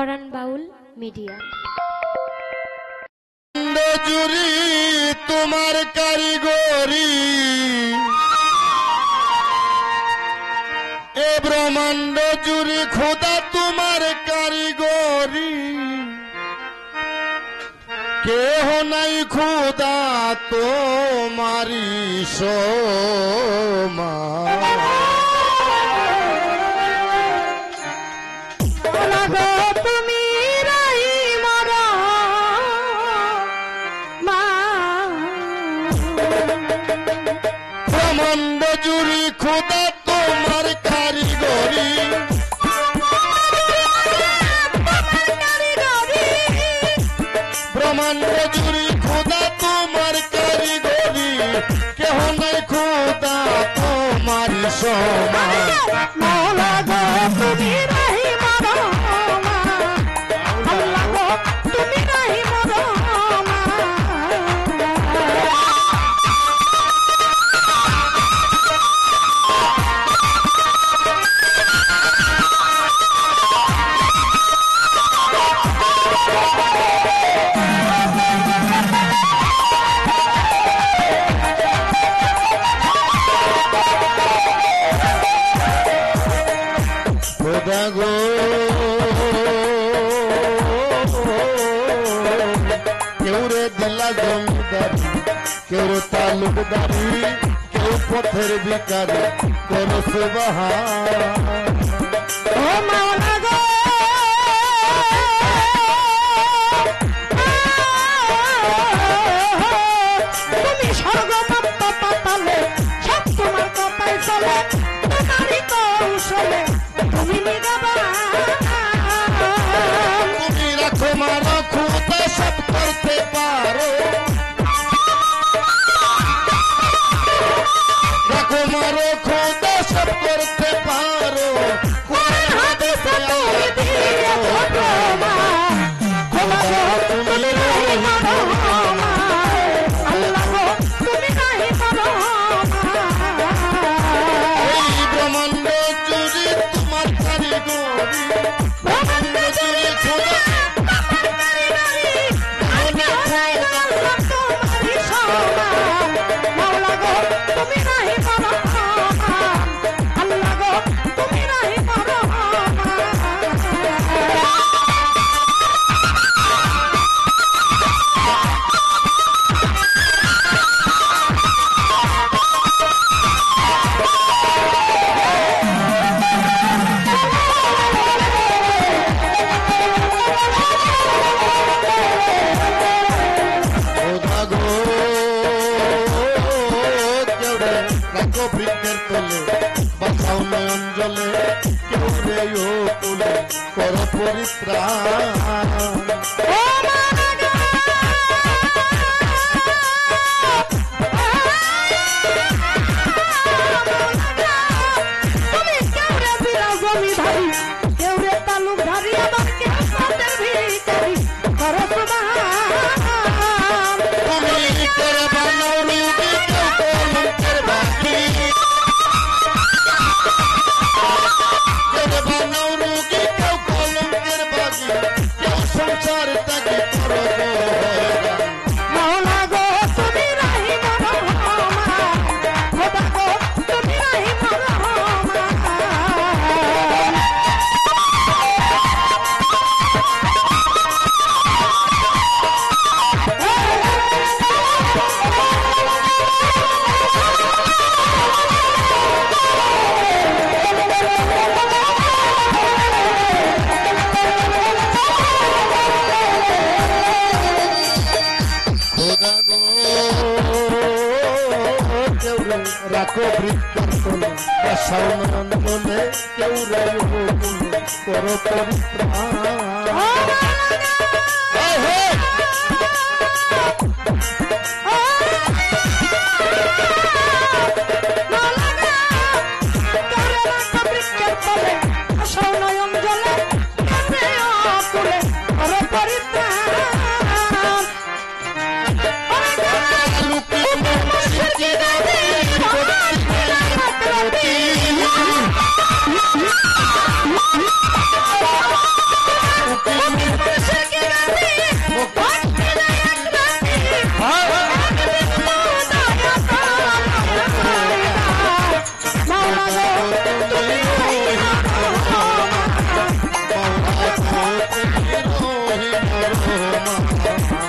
পরাণ বাউল media. জুরি তোমার কারিগরি, এ ব্রহ্মাণ্ড জুরি খোদা তোমার কারিগরি, কেহ নাই খোদা তোমারি সমান। ব্রহ্মাণ্ড জুড়ি খোদা তোমার কারিগরি, ব্রহ্মাণ্ড জুড়ি খোদা তোমার কারিগরি, কেহ নাই খোদা তোমার সমান। খোদা গো কেউ রে দিলা জমিদারি, কেউ রে তালুকদারি, কেউ পথের বিকারি, কোন সুবহান। ও মাওলা গো তুমি স্বর্গমত্ত পাতালে সব তোমার কথাই চলে, তোমারই কৌশলে তুমি রাখো মারো খোদা সব করতে পারো, রাখো মারো খোদা সব করতে পারো, ব্রহ্মাণ্ড জুড়ি তোমার কারিগরি, ব্রহ্মাণ্ড জুড়ি খোদা বৃক্ষের তলে বাঁচাও নয়ন জলে, কেউ রে ও কুলে কর পরিত্রাণ। রাখো বৃক্ষের তলে বাঁচাও নয়ন জলে, কেউ রে ও কুলে কর পরিত্রাণ। তুমি রহিমা রহমান। মৌলা গো তুমি রহিম রহমান।